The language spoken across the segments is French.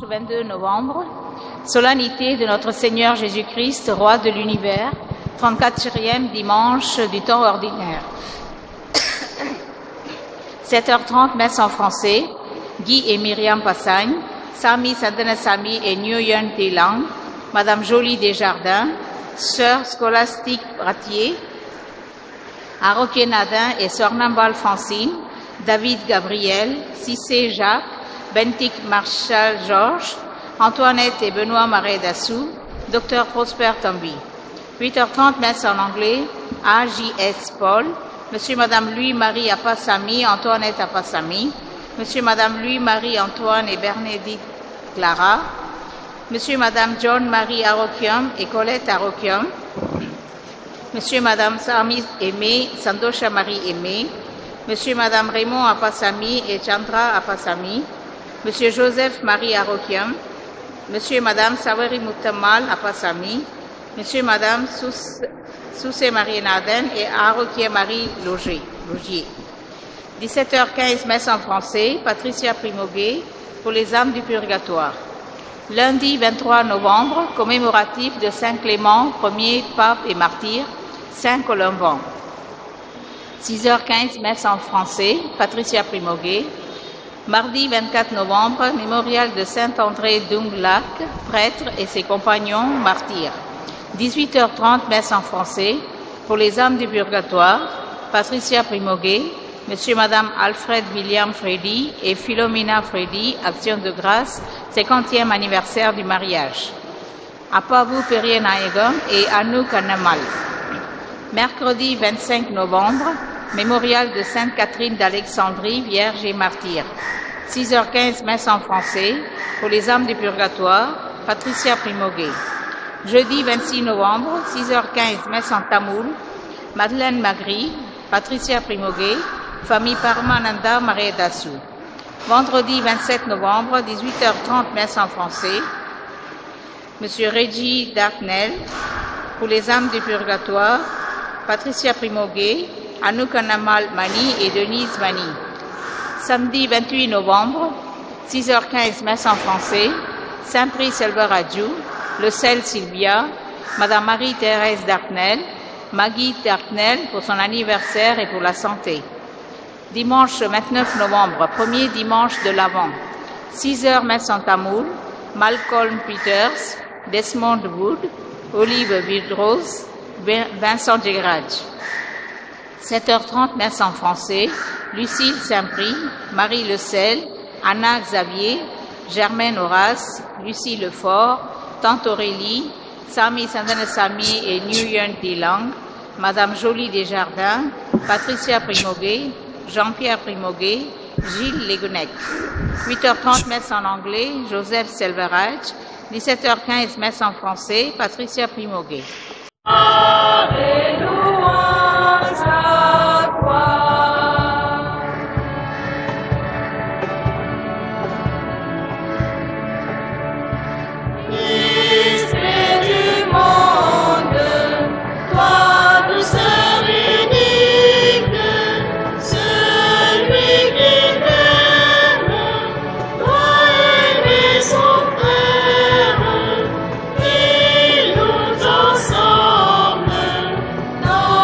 22 novembre, solennité de notre Seigneur Jésus-Christ, Roi de l'univers, 34e dimanche du temps ordinaire. 7h30, messe en français, Guy et Myriam Passagne, Sami Sandana-Sami et Nguyen Thi-Lang, Madame Jolie Desjardins, Sœur Scolastique Bratier, Aroké Nadin et Sœur Nambal Francine, David Gabriel, Cissé Jacques, Bentik Marshall Georges, Antoinette et Benoît Marais Dassou, Dr Prosper Tambi. 8h30, messe en anglais, AJS Paul, Monsieur Madame Louis-Marie Apassami, Antoinette Apassami, Monsieur Madame Louis-Marie Antoine et Bernadette Clara, Monsieur Madame John-Marie Arokium et Colette Arokium, Monsieur Madame Sami Aimé, Sandosha Marie Aimé, Monsieur Madame Raymond Apassami et Chandra Apassami, Monsieur Joseph Marie Arokium, Monsieur Madame Saweri Mutamal Apassami, Monsieur Madame Soussé Marie Naden et Arokia Marie Logier. 17h15, messe en français, Patricia Primoguet, pour les âmes du purgatoire. Lundi 23 novembre, commémoratif de Saint Clément, premier pape et martyr, Saint Columban. 6h15, messe en français, Patricia Primoguet. Mardi 24 novembre, mémorial de Saint-André d'Unglac, prêtre et ses compagnons martyrs. 18h30, messe en français, pour les âmes du purgatoire, Patricia Primoguet, Monsieur et Madame Alfred William Freddy et Philomena Freddy, action de grâce, 50e anniversaire du mariage. Apavu Perienaegom et Anouk Anamal. Mercredi 25 novembre, mémorial de Sainte Catherine d'Alexandrie, Vierge et martyr. 6h15, messe en français, pour les âmes du purgatoire, Patricia Primoguet. Jeudi 26 novembre, 6h15, messe en tamoul, Madeleine Magri, Patricia Primoguet, famille Paramananda Marie Dassou. Vendredi 27 novembre, 18h30, messe en français, Monsieur Reggie Darknell, pour les âmes du purgatoire, Patricia Primoguet, Anouk Anamal Mani et Denise Mani. Samedi 28 novembre, 6h15, messe en français, Saint-Prix Elberadjou, Le Sel Sylvia, Madame Marie-Thérèse Darknell, Maggie Darknell pour son anniversaire et pour la santé. Dimanche 29 novembre, premier dimanche de l'Avent, 6h, messe en tamoul, Malcolm Peters, Desmond Wood, Olive Vidrose, Vincent Degrage. 7h30, messe en français, Lucille Saint-Prix, Marie Le Sel, Anna Xavier, Germaine Horace, Lucie Lefort, Tante Aurélie, Sami Sandana-Sami et Nguyen Thi-Lang, Madame Jolie Desjardins, Patricia Primoguet, Jean-Pierre Primoguet, Gilles Légonec. 8h30, messe en anglais, Joseph Selverage. 17h15, messe en français, Patricia Primoguet. Ensemble, dans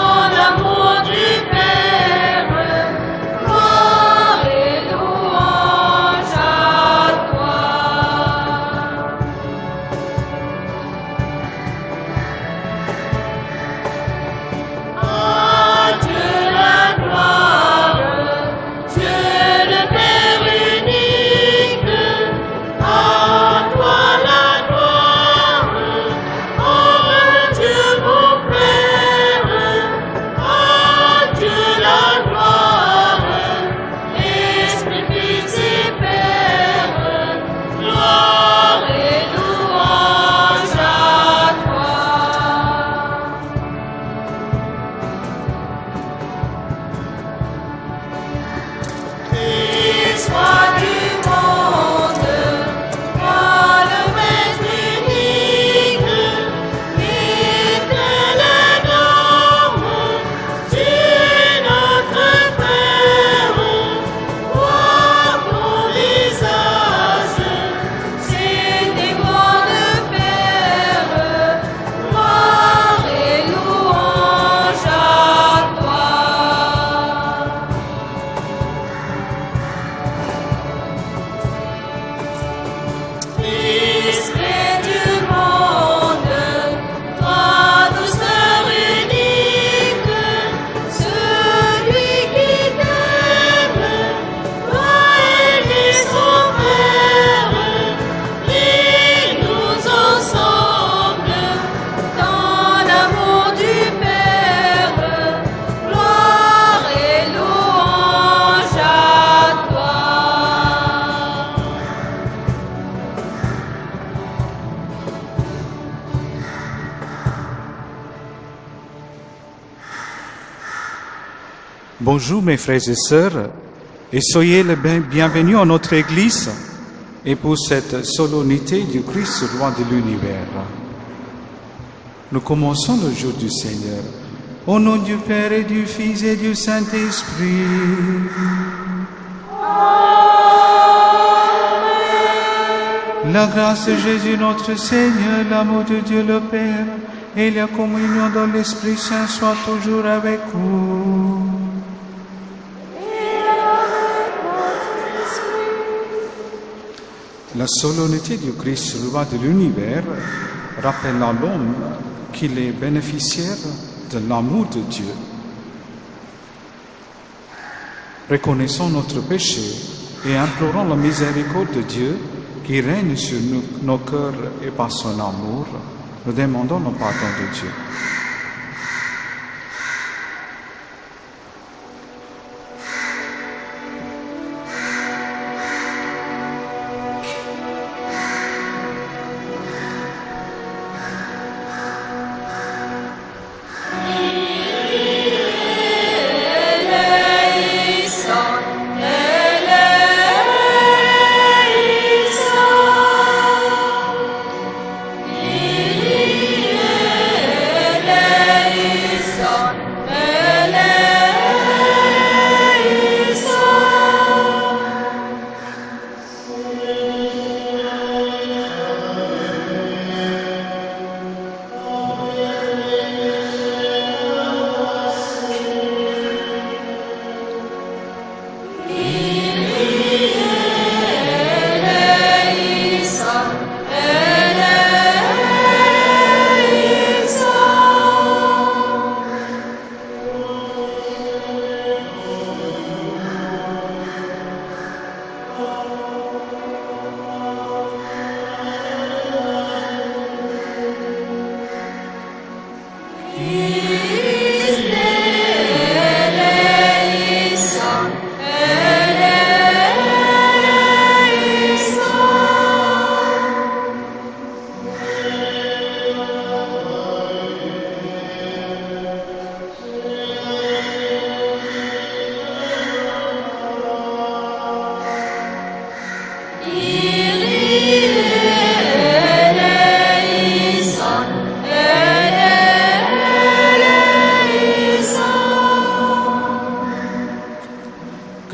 Bonjour mes frères et sœurs, et soyez les bienvenus à notre Église et pour cette solennité du Christ, roi de l'univers. Nous commençons le jour du Seigneur. Au nom du Père et du Fils et du Saint-Esprit. Amen. La grâce de Jésus notre Seigneur, l'amour de Dieu le Père et la communion de l'Esprit Saint soient toujours avec vous. La solennité du Christ, roi de l'univers, rappelle à l'homme qu'il est bénéficiaire de l'amour de Dieu. Reconnaissons notre péché et implorons la miséricorde de Dieu qui règne sur nos cœurs et par son amour, nous demandons le pardon de Dieu.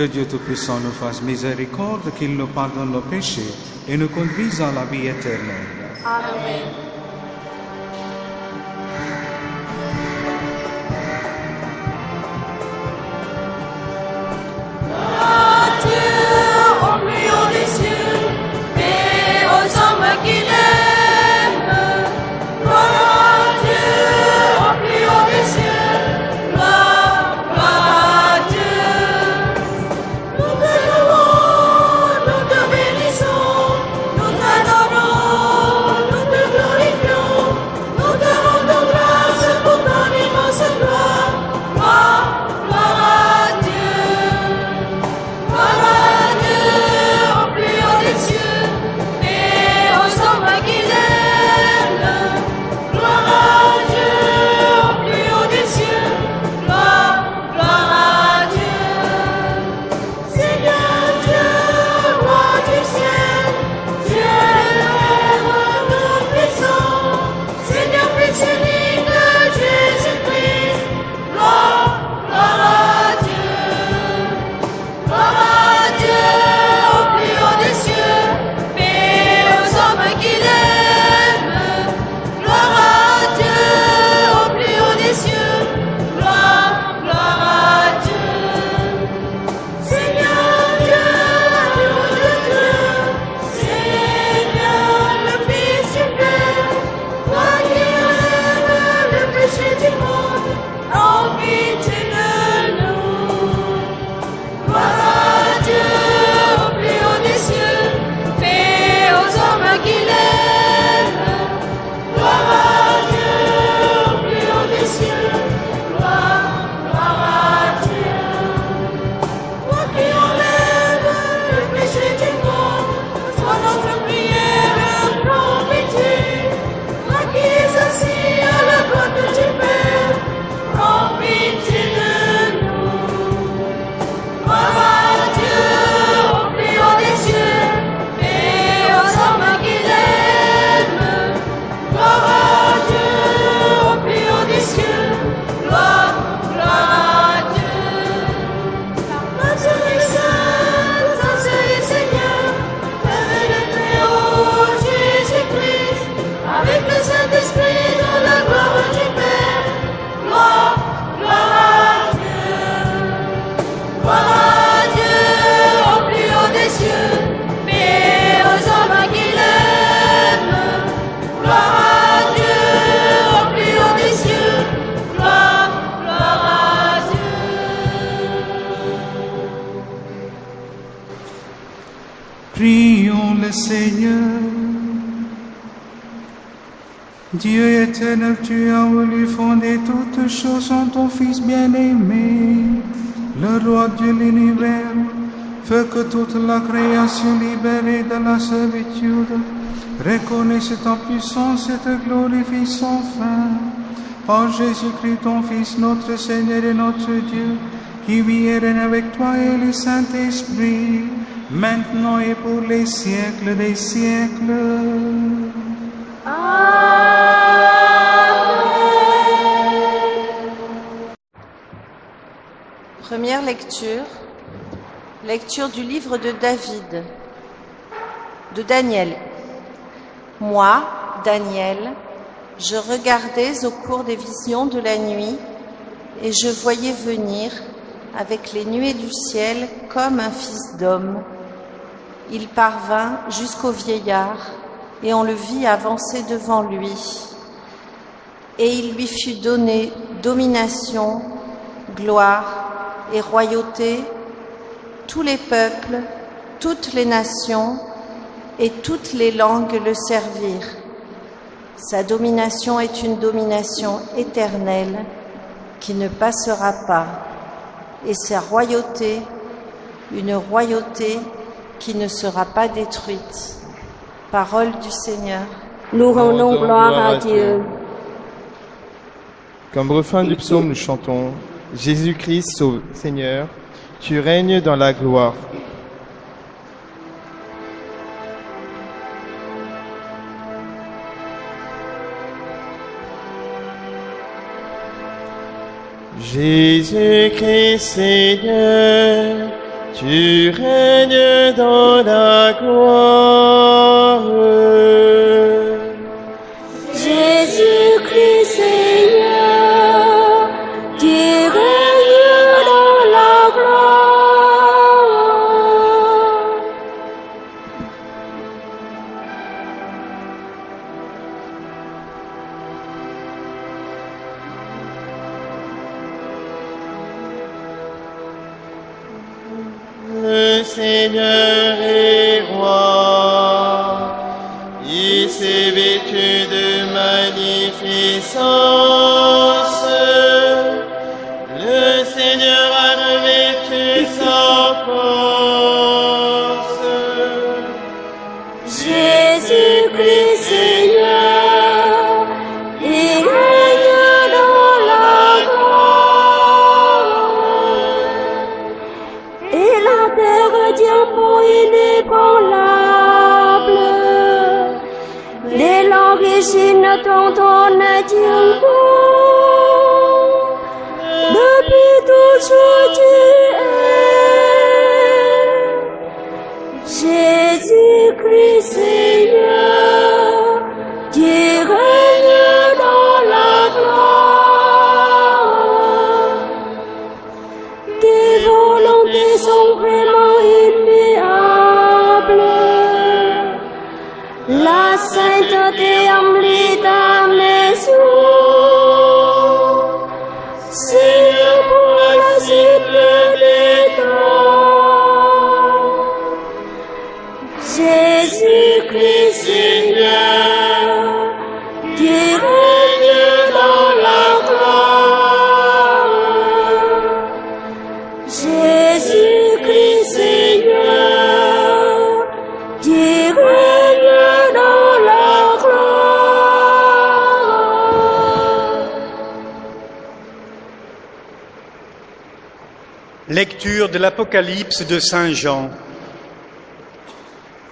Que Dieu Tout-Puissant nous fasse miséricorde, qu'il nous pardonne nos péchés et nous conduise à la vie éternelle. Amen. Nous t'adorons, nous te glorifions. Seigneur. Dieu éternel, tu as voulu fonder toutes choses en ton Fils bien-aimé, le roi de l'univers. Fais que toute la création libérée de la servitude reconnaisse ta puissance et te glorifie sans fin. Par Jésus-Christ, ton Fils, notre Seigneur et notre Dieu, qui vit et règne avec toi et le Saint-Esprit, maintenant et pour les siècles des siècles. Première lecture. Lecture du livre de David, de Daniel. Moi, Daniel, je regardais au cours des visions de la nuit et je voyais venir, avec les nuées du ciel, comme un fils d'homme. Il parvint jusqu'au vieillard et on le vit avancer devant lui. Et il lui fut donné domination, gloire et royauté. Tous les peuples, toutes les nations et toutes les langues le servirent. Sa domination est une domination éternelle qui ne passera pas, et sa royauté, une royauté qui ne sera pas détruite. Parole du Seigneur. Nous rendons gloire à Dieu. Comme refrain du psaume, nous chantons « Jésus-Christ sauve, Seigneur, tu règnes dans la gloire. » Jésus-Christ, Seigneur, tu règnes dans la gloire. Jésus-Christ, Seigneur, tu règnes dans la gloire. Le Seigneur est roi, il s'est vêtu de magnificence. Le Seigneur a revêtu sa force. Jésus-Christ, Seigneur, il règne dans la gloire. Et la terre tient pour inébranlable. Dès l'origine, ton trône tient bon. Depuis toujours tu es. Jésus-Christ, Seigneur, tu règnes dans la gloire. Tes volontés sont vraiment immuables. La sainteté emplit ta maison. Seigneur, pour la suite des temps. Jésus-Christ, Seigneur, tu règnes dans la gloire. Jésus-Christ, Seigneur, tu règnes dans la gloire. Lecture de l'Apocalypse de Saint Jean.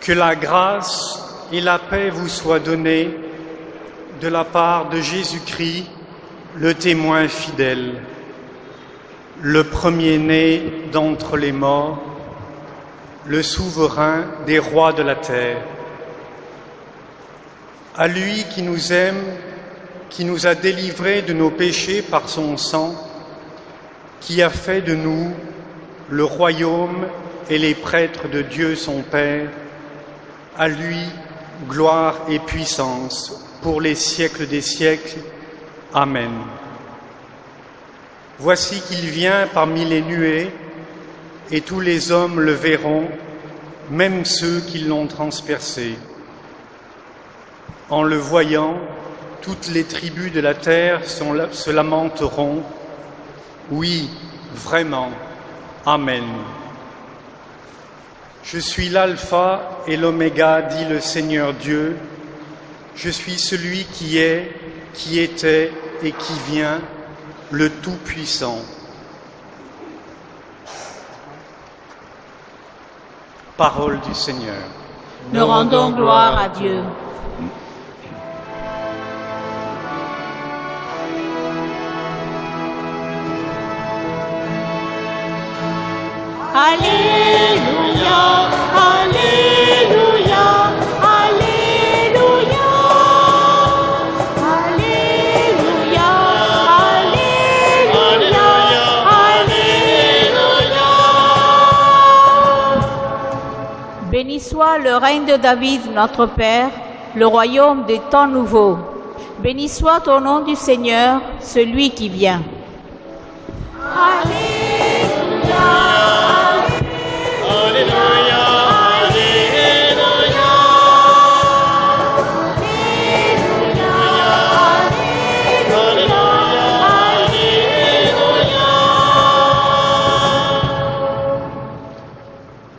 Que la grâce et la paix vous soient données de la part de Jésus-Christ, le témoin fidèle, le premier-né d'entre les morts, le souverain des rois de la terre. À lui qui nous aime, qui nous a délivrés de nos péchés par son sang, qui a fait de nous le royaume et les prêtres de Dieu son Père, à lui gloire et puissance pour les siècles des siècles. Amen. Voici qu'il vient parmi les nuées, et tous les hommes le verront, même ceux qui l'ont transpercé. En le voyant, toutes les tribus de la terre se lamenteront. Oui, vraiment. Amen. Je suis l'alpha et l'oméga, dit le Seigneur Dieu. Je suis celui qui est, qui était et qui vient, le Tout-Puissant. Parole du Seigneur. Nous rendons gloire à Dieu. Alléluia, Alléluia, Alléluia, Alléluia, Alléluia, Alléluia. Béni soit le règne de David, notre Père, le royaume des temps nouveaux. Béni soit au nom du Seigneur, celui qui vient. Alléluia.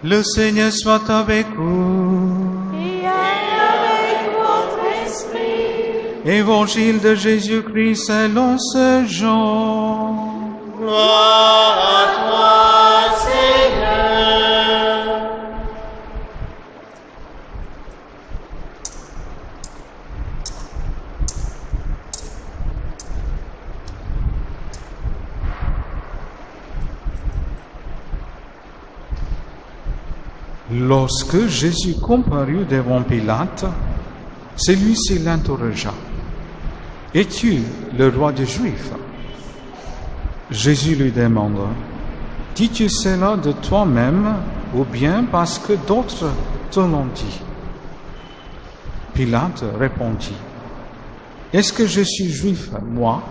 Le Seigneur soit avec vous. Et avec votre esprit. Évangile de Jésus-Christ selon Saint Jean. Gloire à toi, Seigneur. Lorsque Jésus comparut devant Pilate, celui-ci l'interrogea. « Es-tu le roi des Juifs ?» Jésus lui demanda, « Dis-tu cela de toi-même ou bien parce que d'autres te l'ont dit ?» Pilate répondit, « Est-ce que je suis juif, moi ?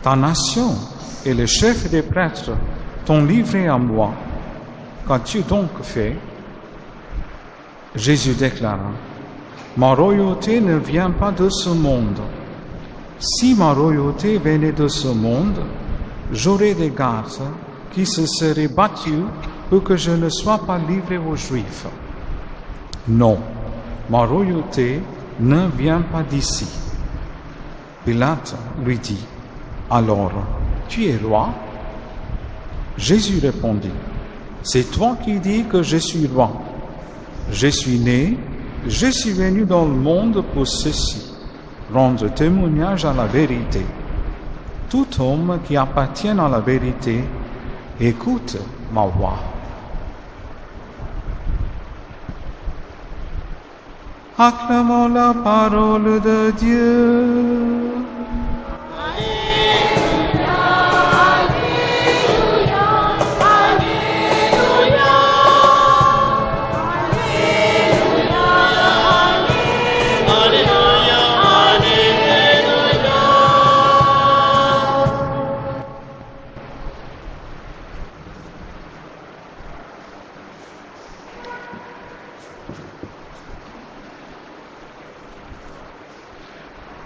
Ta nation et le chef des prêtres t'ont livré à moi. Qu'as-tu donc fait ? » Jésus déclara, « Ma royauté ne vient pas de ce monde. Si ma royauté venait de ce monde, j'aurais des gardes qui se seraient battus pour que je ne sois pas livré aux Juifs. Non, ma royauté ne vient pas d'ici. » Pilate lui dit, « Alors, tu es roi ?» Jésus répondit, « C'est toi qui dis que je suis roi. Je suis né, je suis venu dans le monde pour ceci, rendre témoignage à la vérité. Tout homme qui appartient à la vérité, écoute ma voix. » Acclamons la parole de Dieu.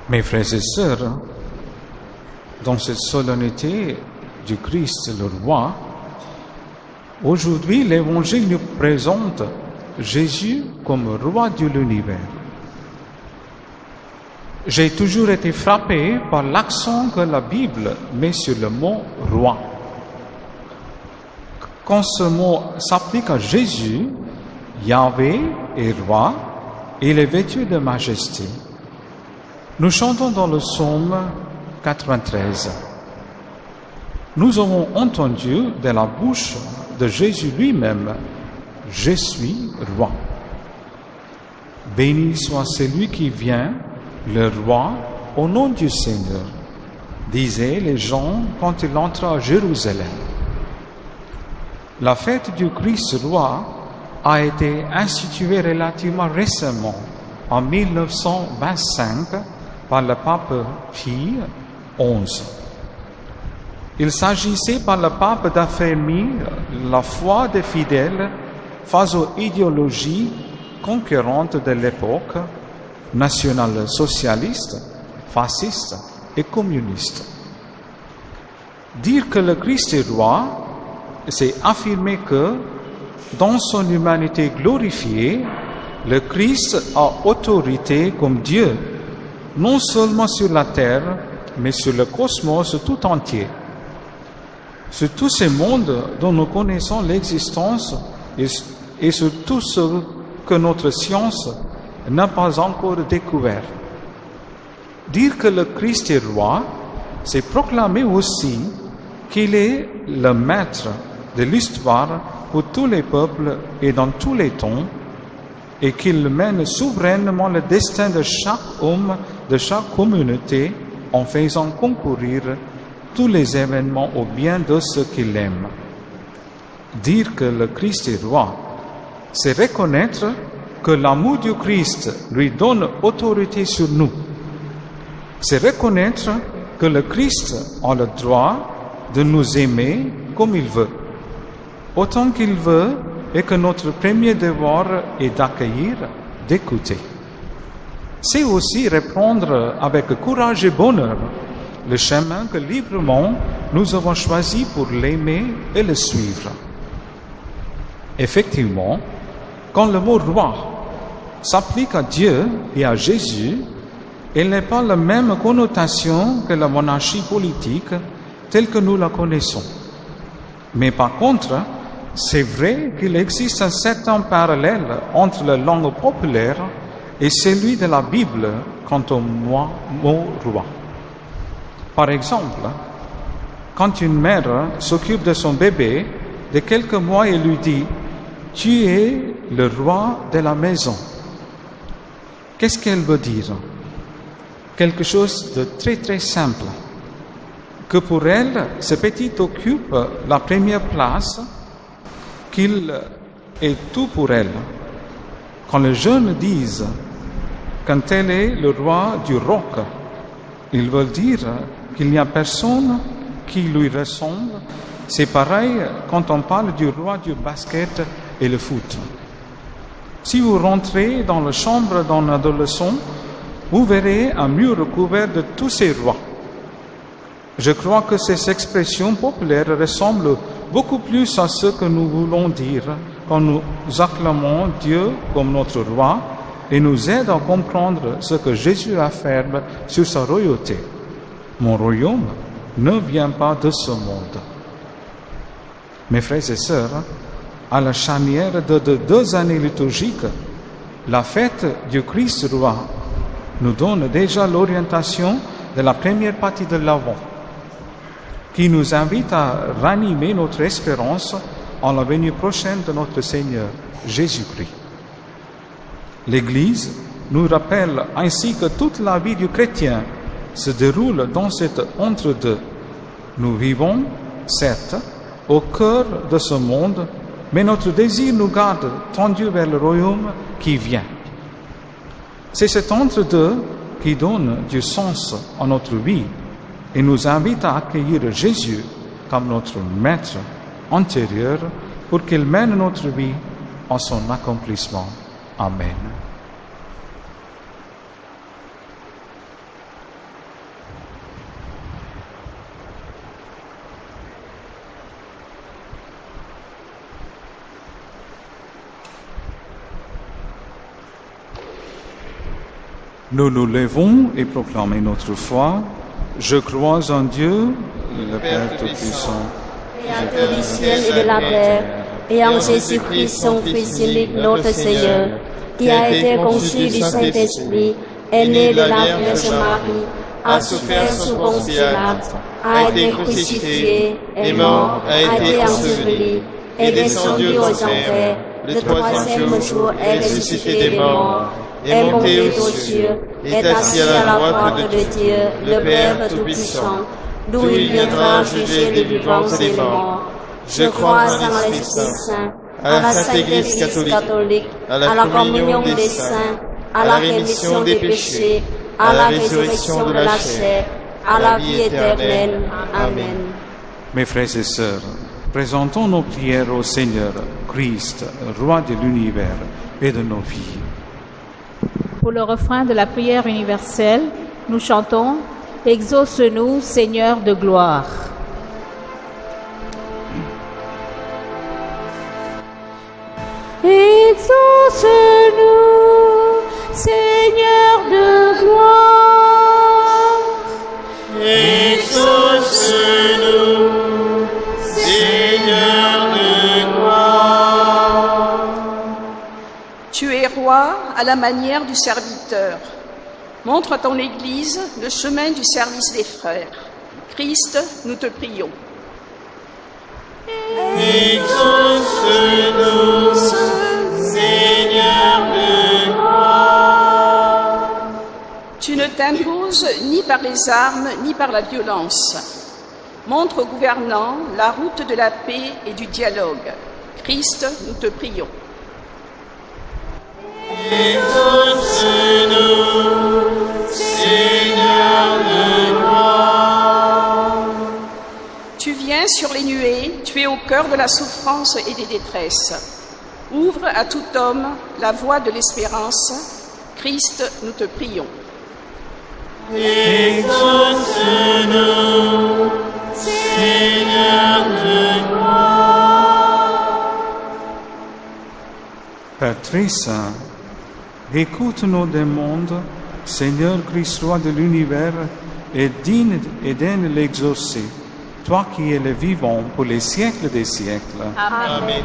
Mes frères et sœurs, dans cette solennité du Christ le roi, aujourd'hui l'Évangile nous présente Jésus comme roi de l'univers. J'ai toujours été frappé par l'accent que la Bible met sur le mot roi. Quand ce mot s'applique à Jésus, Yahvé est roi, il est vêtu de majesté. Nous chantons dans le psaume 93. Nous avons entendu de la bouche de Jésus lui-même, « Je suis roi ». Béni soit celui qui vient, le roi, au nom du Seigneur, disaient les gens quand il entra à Jérusalem. La fête du Christ roi a été instituée relativement récemment, en 1925, par le pape Pie XI. Il s'agissait par le pape d'affermir la foi des fidèles face aux idéologies conquérantes de l'époque, national-socialiste, fasciste et communiste. Dire que le Christ est roi, c'est affirmer que, dans son humanité glorifiée, le Christ a autorité comme Dieu, non seulement sur la terre, mais sur le cosmos tout entier. Sur tous ces mondes dont nous connaissons l'existence et sur tout ce que notre science n'a pas encore découvert. Dire que le Christ est roi, c'est proclamer aussi qu'il est le maître de l'histoire pour tous les peuples et dans tous les temps, et qu'il mène souverainement le destin de chaque homme, de chaque communauté, en faisant concourir tous les événements au bien de ceux qu'il aime. Dire que le Christ est roi, c'est reconnaître que l'amour du Christ lui donne autorité sur nous. C'est reconnaître que le Christ a le droit de nous aimer comme il veut, autant qu'il veut, et que notre premier devoir est d'accueillir, d'écouter. C'est aussi reprendre avec courage et bonheur le chemin que librement nous avons choisi pour l'aimer et le suivre. Effectivement, quand le mot roi s'applique à Dieu et à Jésus, il n'est pas la même connotation que la monarchie politique telle que nous la connaissons. Mais par contre, c'est vrai qu'il existe un certain parallèle entre la langue populaire et celui de la Bible quant au mot roi. Par exemple, quand une mère s'occupe de son bébé, de quelques mois, elle lui dit « Tu es le roi de la maison ». Qu'est-ce qu'elle veut dire? Quelque chose de très très simple. Que pour elle, ce petit occupe la première place, qu'il est tout pour elle. Quand les jeunes disent qu'un tel est le roi du rock, ils veulent dire qu'il n'y a personne qui lui ressemble. C'est pareil quand on parle du roi du basket et le foot. Si vous rentrez dans la chambre d'un adolescent, vous verrez un mur recouvert de tous ces rois. Je crois que ces expressions populaires ressemblent beaucoup plus à ce que nous voulons dire quand nous acclamons Dieu comme notre roi et nous aident à comprendre ce que Jésus affirme sur sa royauté. Mon royaume ne vient pas de ce monde. Mes frères et sœurs, à la charnière de 2 années liturgiques, la fête du Christ roi nous donne déjà l'orientation de la première partie de l'Avent, qui nous invite à ranimer notre espérance en la venue prochaine de notre Seigneur Jésus-Christ. L'Église nous rappelle ainsi que toute la vie du chrétien se déroule dans cet entre-deux. Nous vivons, certes, au cœur de ce monde, mais notre désir nous garde tendus vers le royaume qui vient. C'est cet entre-deux qui donne du sens à notre vie et nous invite à accueillir Jésus comme notre maître intérieur pour qu'il mène notre vie à son accomplissement. Amen. Nous nous levons et proclamons notre foi. Je crois en Dieu, le Père Tout-Puissant, Créateur du ciel et de la terre, et en Jésus-Christ, son Fils unique, notre Seigneur, qui a été conçu du Saint-Esprit, est né de la Vierge Marie, a souffert sous Ponce Pilate, a été crucifié, est mort, a été enseveli, est descendu aux enfers, le 3e jour est ressuscité des morts, est monté aux cieux, est assis à la droite de Dieu, le Père Tout-Puissant, d'où il viendra juger les vivants et les morts. Je crois en l'Esprit Saint, à la Sainte Église catholique, à la communion des saints, à la rémission des péchés, à la résurrection de la chair, à la vie éternelle. Amen. Mes frères et sœurs, présentons nos prières au Seigneur Christ, roi de l'univers et de nos vies. Pour le refrain de la prière universelle, nous chantons « Exauce-nous, Seigneur de gloire ». Exauce-nous, Seigneur de gloire. Exauce-nous, Seigneur de gloire. Tu es roi à la manière du serviteur. Montre à ton Église le chemin du service des frères. Christ, nous te prions. Exauce-nous, Seigneur de gloire. Tu ne t'imposes ni par les armes ni par la violence. Montre aux gouvernants la route de la paix et du dialogue. Christ, nous te prions. Exauce-nous, Seigneur de gloire. Tu viens sur les nuées, tu es au cœur de la souffrance et des détresses. Ouvre à tout homme la voie de l'espérance. Christ, nous te prions. Exauce-nous, Seigneur de gloire. Père très saint, écoute nos demandes, Seigneur Christ, roi de l'univers, et donne l'exaucer, toi qui es le vivant pour les siècles des siècles. Amen.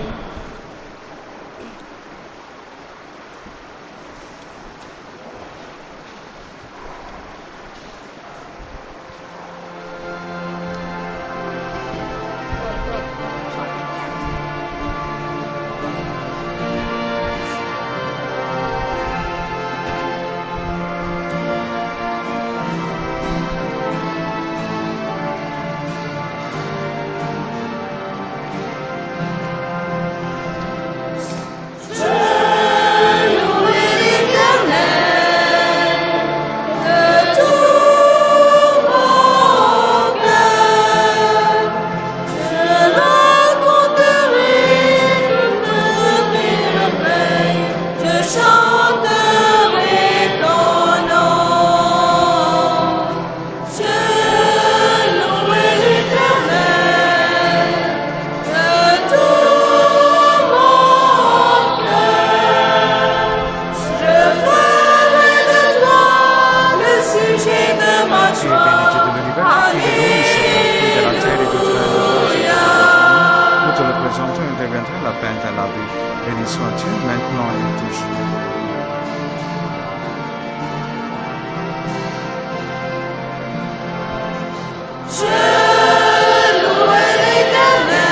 Béni sois-tu maintenant et toujours. Je louerai l'Éternel.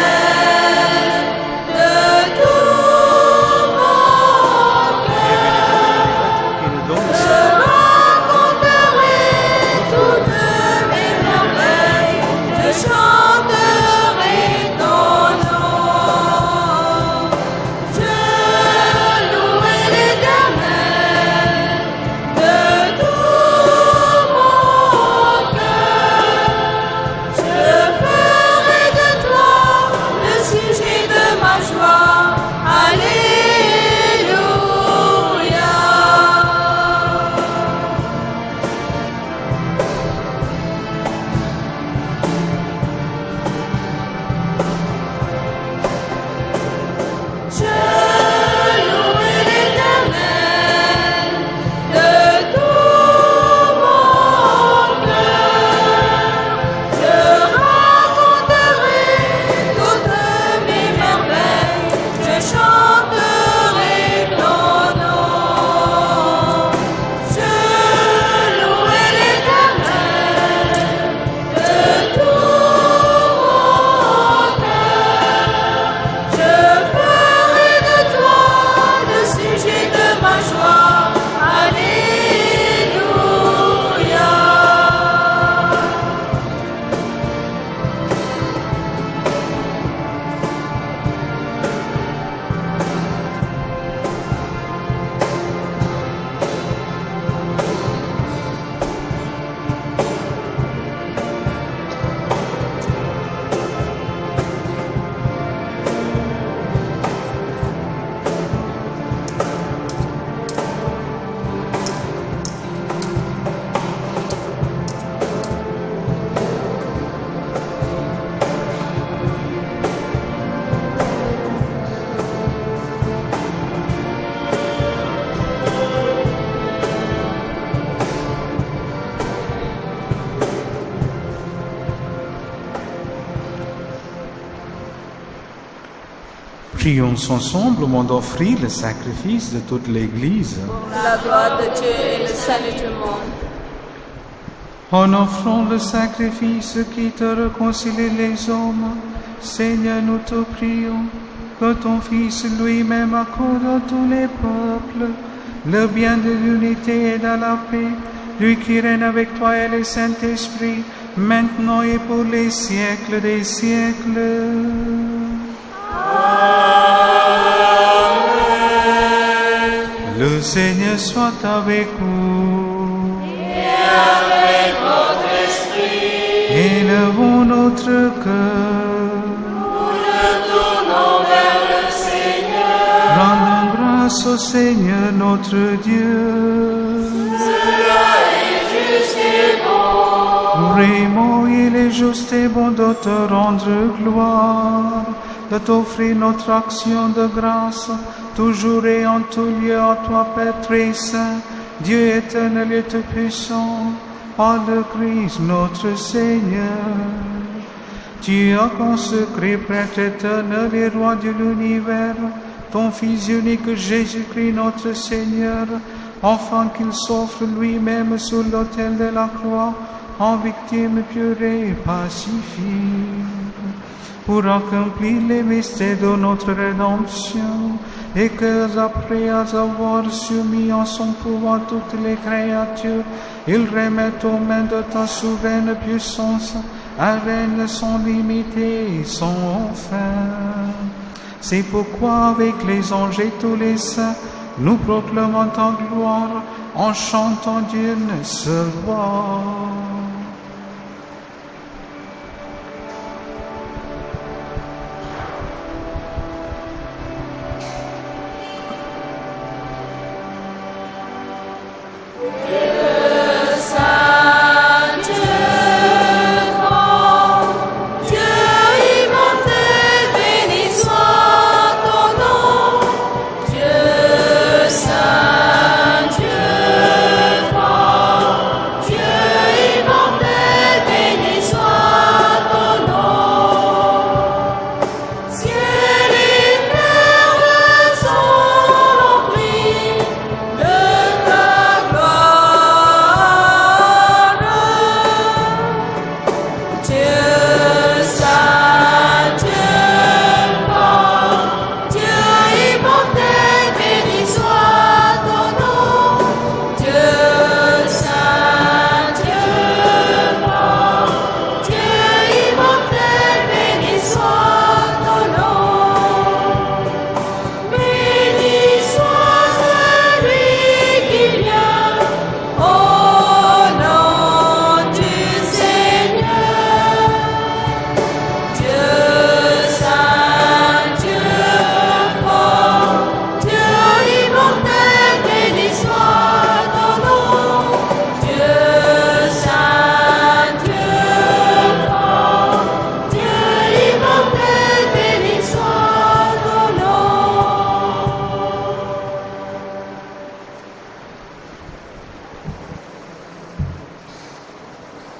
Prions ensemble au moment d'offrir le sacrifice de toute l'Église. La gloire de Dieu et le salut du monde. En offrant le sacrifice qui te réconcilie les hommes, Seigneur, nous te prions que ton Fils lui-même accorde à tous les peuples le bien de l'unité et de la paix, lui qui règne avec toi et le Saint-Esprit, maintenant et pour les siècles des siècles. Amen. Le Seigneur soit avec vous. Et avec votre esprit. Élevons notre cœur. Nous le tournons vers le Seigneur. Rendons grâce au Seigneur notre Dieu. Cela est juste et bon. Vraiment, il est juste et bon de te rendre gloire, de t'offrir notre action de grâce, toujours et en tout lieu à toi, Père très saint, Dieu éternel et tout puissant, par le Christ notre Seigneur. Tu as consacré, prêtre éternel et roi de l'univers, ton Fils unique Jésus-Christ notre Seigneur, afin qu'il s'offre lui-même sur l'autel de la croix, en victime pure et pacifique, pour accomplir les mystères de notre rédemption, et que, après avoir soumis en son pouvoir toutes les créatures, il remette aux mains de ta souveraine puissance un règne sans limite et sans fin. C'est pourquoi, avec les anges et tous les saints, nous proclamons ta gloire en chantant d'une seule voix.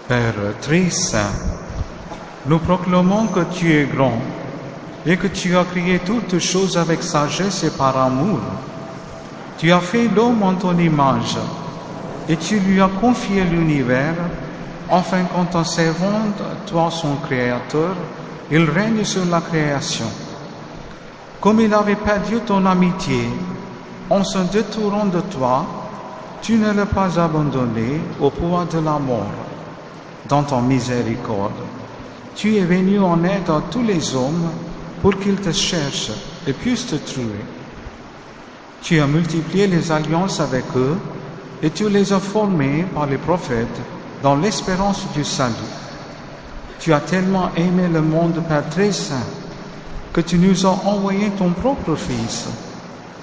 Père très saint, nous proclamons que tu es grand et que tu as créé toutes choses avec sagesse et par amour. Tu as fait l'homme en ton image et tu lui as confié l'univers, afin qu'en t'en servant, toi son Créateur, il règne sur la création. Comme il avait perdu ton amitié, en se détournant de toi, tu ne l'as pas abandonné au pouvoir de la mort. Dans ton miséricorde, tu es venu en aide à tous les hommes pour qu'ils te cherchent et puissent te trouver. Tu as multiplié les alliances avec eux et tu les as formés par les prophètes dans l'espérance du salut. Tu as tellement aimé le monde, Père très saint, que tu nous as envoyé ton propre Fils,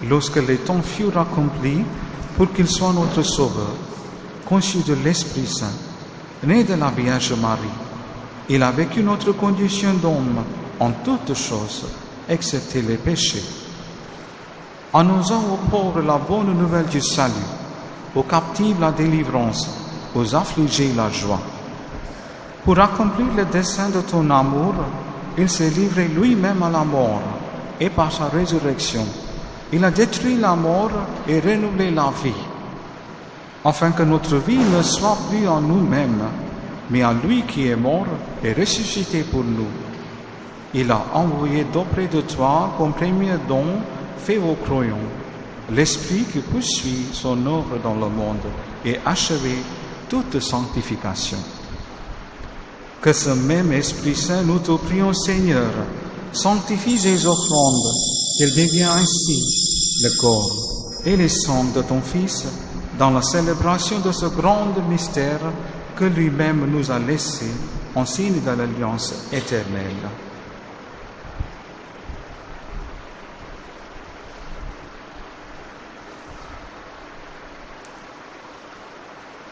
lorsque les temps furent accomplis, pour qu'il soit notre Sauveur, conçu de l'Esprit Saint, né de la Vierge Marie. Il a vécu notre condition d'homme en toutes choses, excepté les péchés. Annonçant aux pauvres la bonne nouvelle du salut, aux captifs la délivrance, aux affligés la joie. Pour accomplir le dessein de ton amour, il s'est livré lui-même à la mort et par sa résurrection, il a détruit la mort et renouvelé la vie, afin que notre vie ne soit plus en nous-mêmes, mais en lui qui est mort et ressuscité pour nous. Il a envoyé d'auprès de toi comme premier don fait aux croyants, l'Esprit qui poursuit son œuvre dans le monde et achevé toute sanctification. Que ce même Esprit Saint, nous te prions, Seigneur, sanctifie les offrandes, qu'elles deviennent ainsi le corps et les sang de ton Fils dans la célébration de ce grand mystère que lui-même nous a laissé en signe de l'alliance éternelle.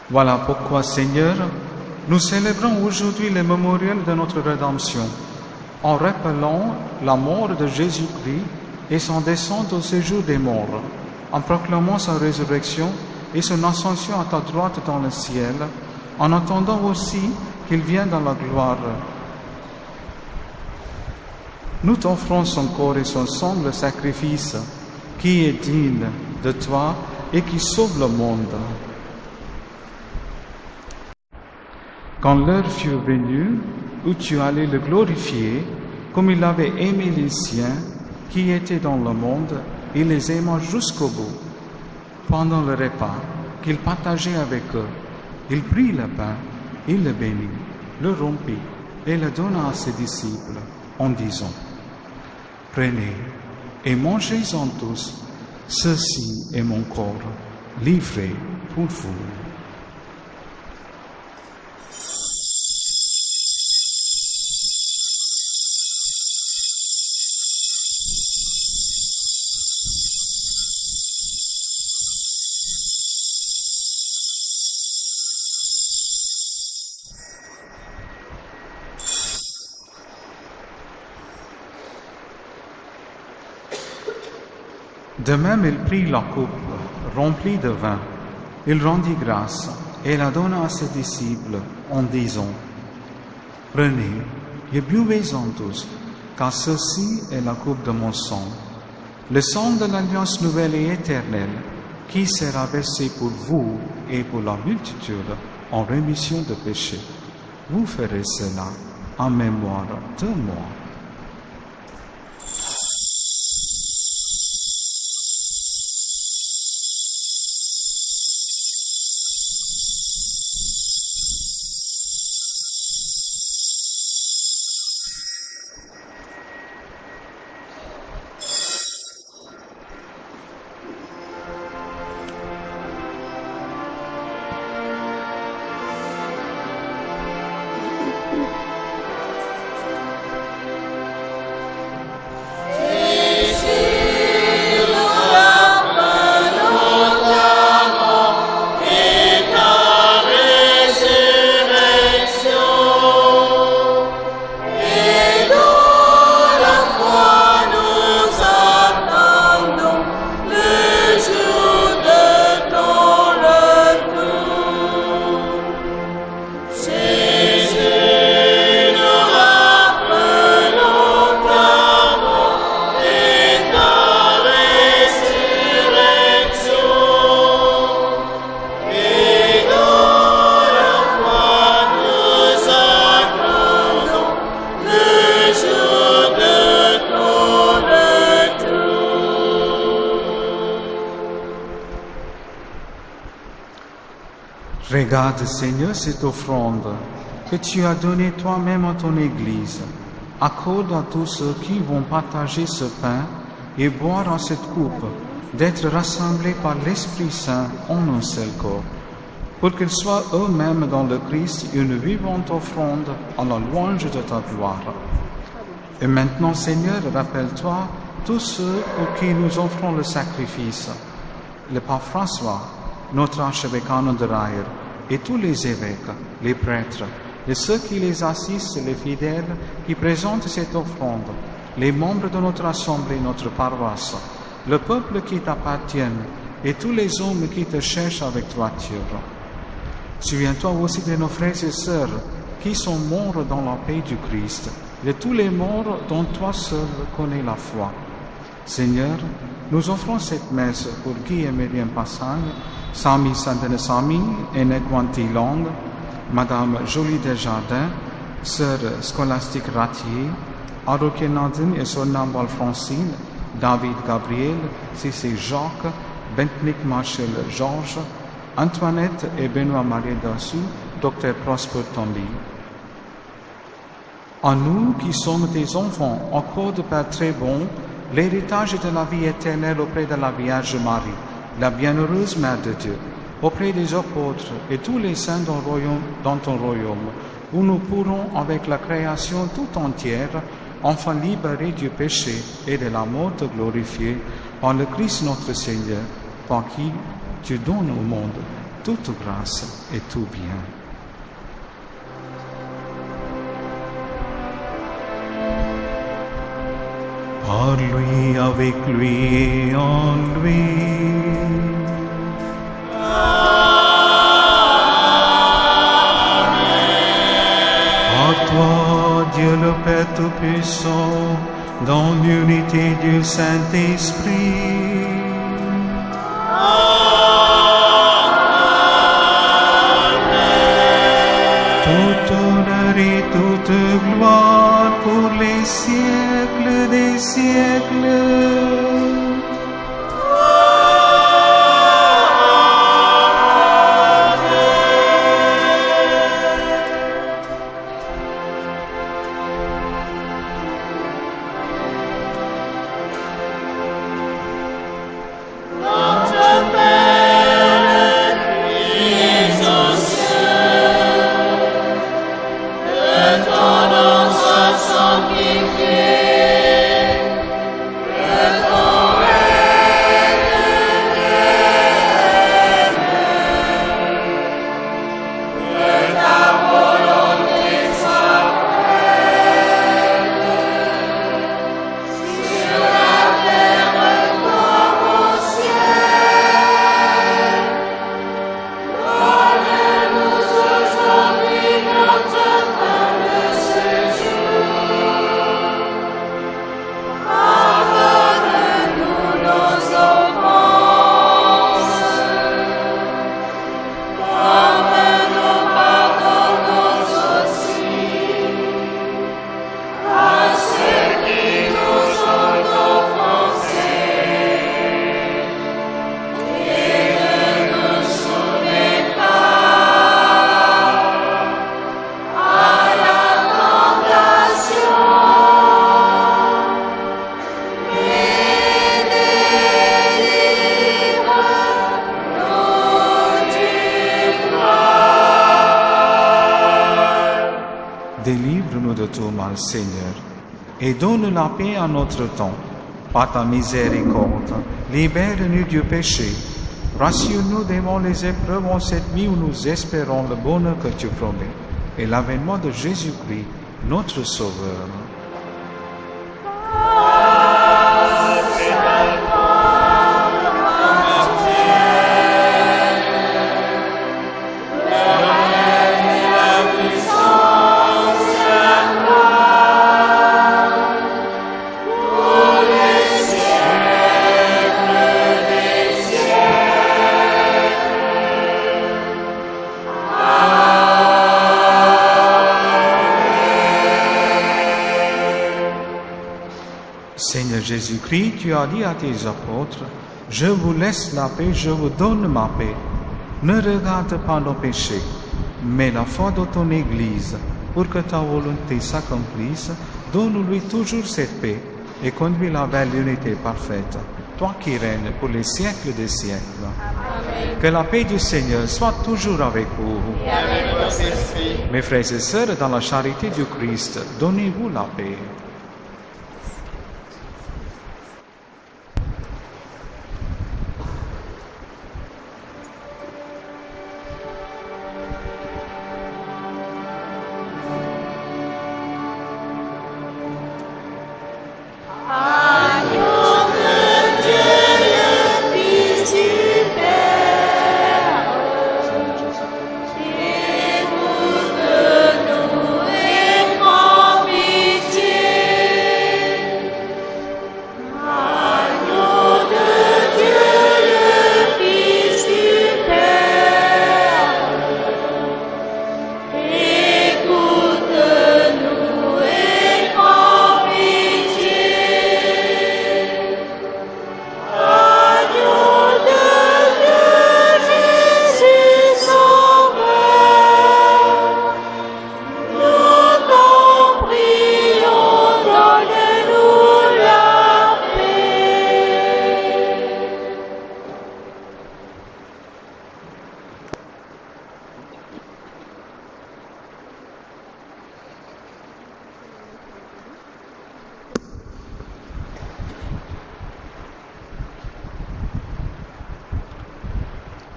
Voilà pourquoi, Seigneur, nous célébrons aujourd'hui le mémorial de notre rédemption, en rappelant la mort de Jésus-Christ et son descente au séjour des morts, en proclamant sa résurrection et son ascension à ta droite dans le ciel, en attendant aussi qu'il vienne dans la gloire. Nous t'offrons son corps et son sang, le sacrifice, qui est digne de toi et qui sauve le monde. Quand l'heure fut venue où tu allais le glorifier, comme il avait aimé les siens qui étaient dans le monde, il les aima jusqu'au bout. Pendant le repas qu'il partageait avec eux, il prit le pain, il le bénit, le rompit et le donna à ses disciples en disant: Prenez et mangez-en tous, ceci est mon corps, livré pour vous. De même, il prit la coupe remplie de vin, il rendit grâce et la donna à ses disciples en disant: Prenez et buvez-en tous, car ceci est la coupe de mon sang, le sang de l'alliance nouvelle et éternelle, qui sera versé pour vous et pour la multitude en rémission de péchés. Vous ferez cela en mémoire de moi. Regarde, Seigneur, cette offrande que tu as donnée toi-même à ton Église. Accorde à tous ceux qui vont partager ce pain et boire à cette coupe d'être rassemblés par l'Esprit Saint en un seul corps, pour qu'ils soient eux-mêmes dans le Christ une vivante offrande à la louange de ta gloire. Et maintenant, Seigneur, rappelle-toi tous ceux pour qui nous offrons le sacrifice, le pape François, notre archevêque de Rayer, et tous les évêques, les prêtres, et ceux qui les assistent, les fidèles qui présentent cette offrande, les membres de notre assemblée, notre paroisse, le peuple qui t'appartient, et tous les hommes qui te cherchent avec droiture. Souviens-toi aussi de nos frères et sœurs qui sont morts dans la paix du Christ, de tous les morts dont toi seul connais la foi, Seigneur, nous offrons cette messe pour Guy et Myriam Passagne, Sami Sandene Sami et Nekwanti Long, Madame Jolie Desjardins, Sœur Scolastique Ratier, Aroke Nadine et Sonambal Francine, David Gabriel, Cissé Jacques, Bentnick Marshall Georges, Antoinette et Benoît-Marie Dassou, Dr Prosper Tombi. En nous qui sommes des enfants, encore de Père très bon, l'héritage de la vie éternelle auprès de la Vierge Marie, la bienheureuse Mère de Dieu, auprès des apôtres et tous les saints dans ton royaume, où nous pourrons, avec la création tout entière, enfin libérés du péché et de la mort te glorifier par le Christ notre Seigneur, par qui tu donnes au monde toute grâce et tout bien. Par lui, avec lui et en lui. À toi, Dieu le Père Tout-Puissant, dans l'unité du Saint-Esprit. Tout honneur et toute gloire pour les siècles des siècles. Délivre-nous de tout mal, Seigneur, et donne la paix à notre temps. Par ta miséricorde, libère-nous du péché. Rassure-nous devant les épreuves en cette nuit où nous espérons le bonheur que tu promets et l'avènement de Jésus-Christ, notre Sauveur. Seigneur Jésus-Christ, tu as dit à tes apôtres, « Je vous laisse la paix, je vous donne ma paix. Ne regarde pas nos péchés, mais la foi de ton Église, pour que ta volonté s'accomplisse, donne-lui toujours cette paix et conduis-la vers l'unité parfaite, toi qui règnes pour les siècles des siècles. Amen. Que la paix du Seigneur soit toujours avec vous. Et avec votre esprit. Mes frères et sœurs, dans la charité du Christ, donnez-vous la paix. Pitié.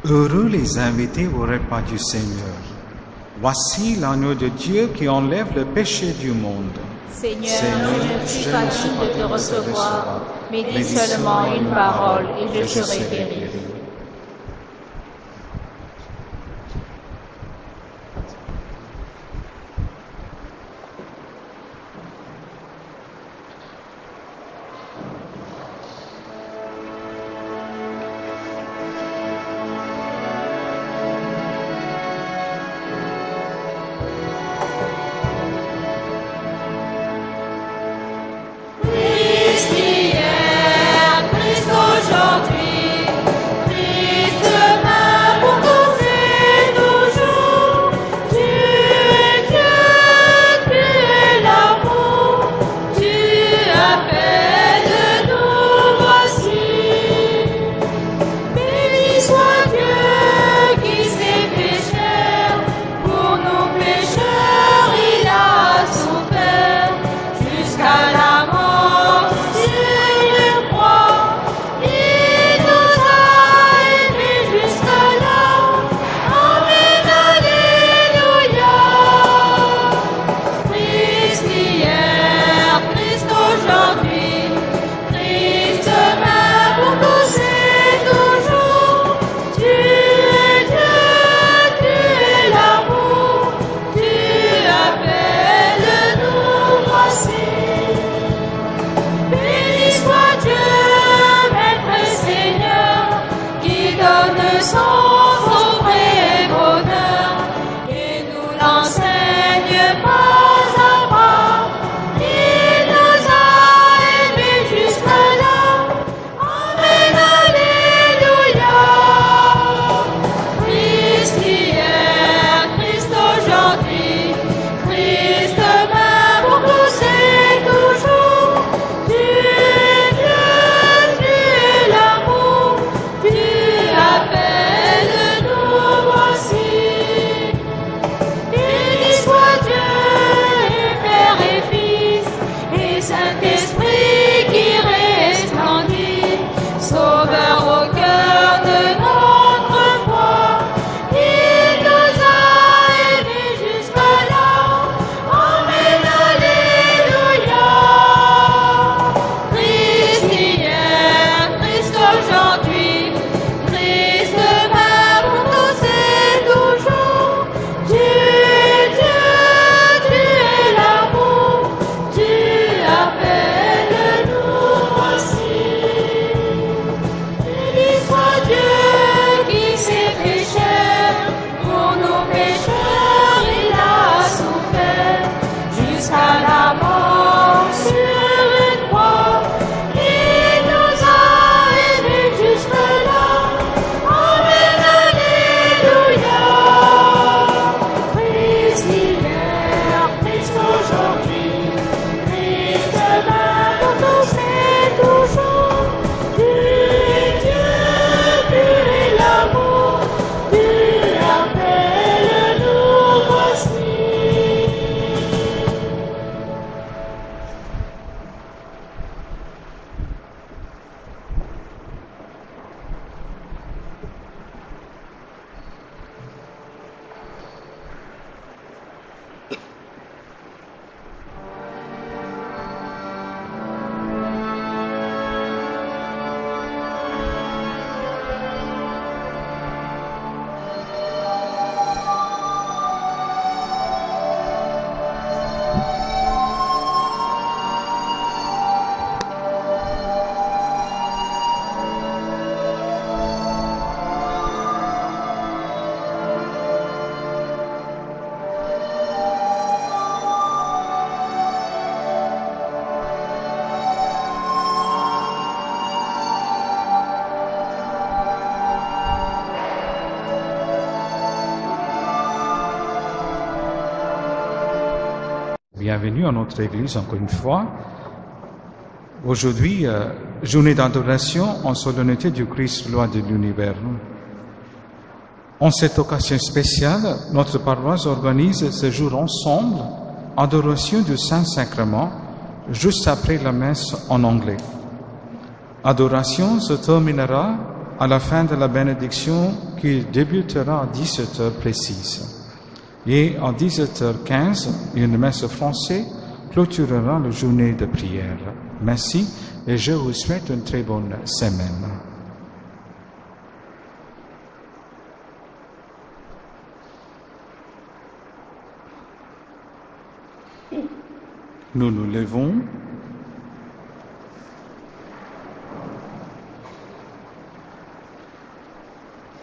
Heureux les invités au repas du Seigneur. Voici l'agneau de Dieu qui enlève le péché du monde. Seigneur, je ne suis pas digne de te recevoir, mais dis seulement une parole et je serai guéri. Bienvenue à notre Église encore une fois. Aujourd'hui, journée d'adoration en solennité du Christ, loi de l'univers. En cette occasion spéciale, notre paroisse organise ce jour ensemble, adoration du Saint-Sacrement, juste après la messe en anglais. Adoration se terminera à la fin de la bénédiction qui débutera à 17h précise. Et à 17h15, une messe française clôturera la journée de prière. Merci et je vous souhaite une très bonne semaine. Nous nous levons.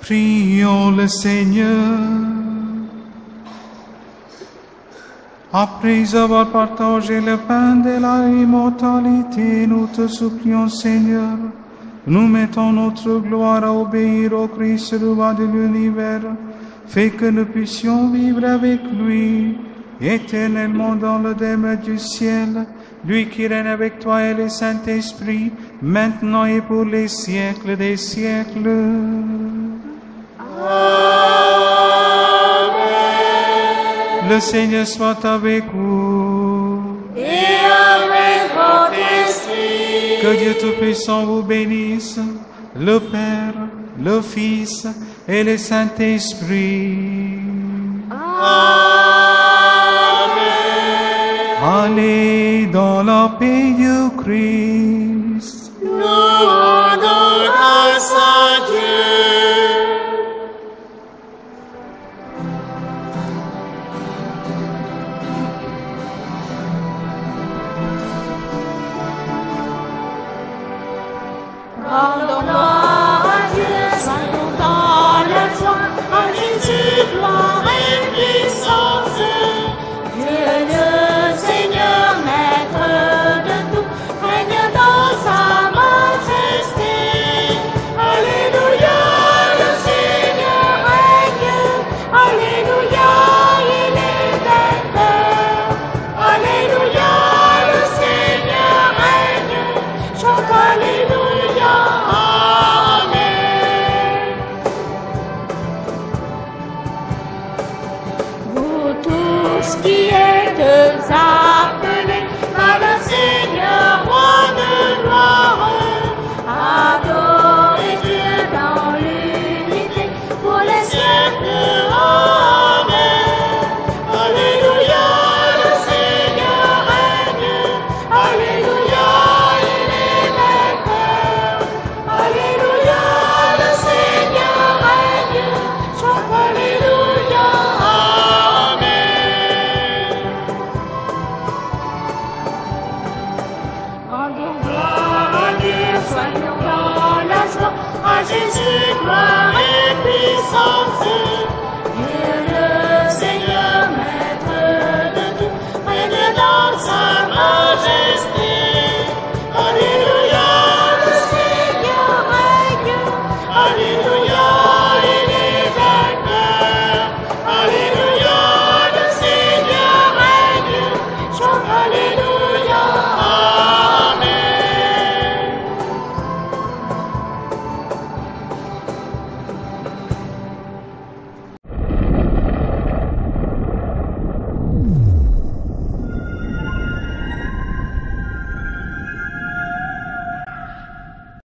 Prions le Seigneur. Après avoir partagé le pain de la immortalité, nous te supplions, Seigneur, nous mettons notre gloire à obéir au Christ, le roi de l'univers, fait que nous puissions vivre avec lui éternellement dans le demeure du ciel, lui qui règne avec toi et le Saint-Esprit, maintenant et pour les siècles des siècles. Le Seigneur soit avec vous. Et avec votre esprit. Que Dieu Tout-Puissant vous bénisse, le Père, le Fils et le Saint-Esprit. Amen. Allez dans la paix du Christ. Nous rendons grâce à Dieu. Rendons gloire à Dieu, soyons dans la joie, à Jésus, gloire et puissance. Dieu le Seigneur, maître de tout, règne dans sa majesté. Alléluia, le Seigneur règne. Alléluia, il est vainqueur. Alléluia, le Seigneur règne. Chante Alléluia. Qui êtes appelés par le Seigneur, roi de gloire, adorez Dieu dans l'unité pour les siècles. Amen. Alléluia, le Seigneur règne. Alléluia, il est vainqueur. Alléluia, le Seigneur règne. Chante Alléluia. Soyons dans la joie, à Jésus, gloire et puissance.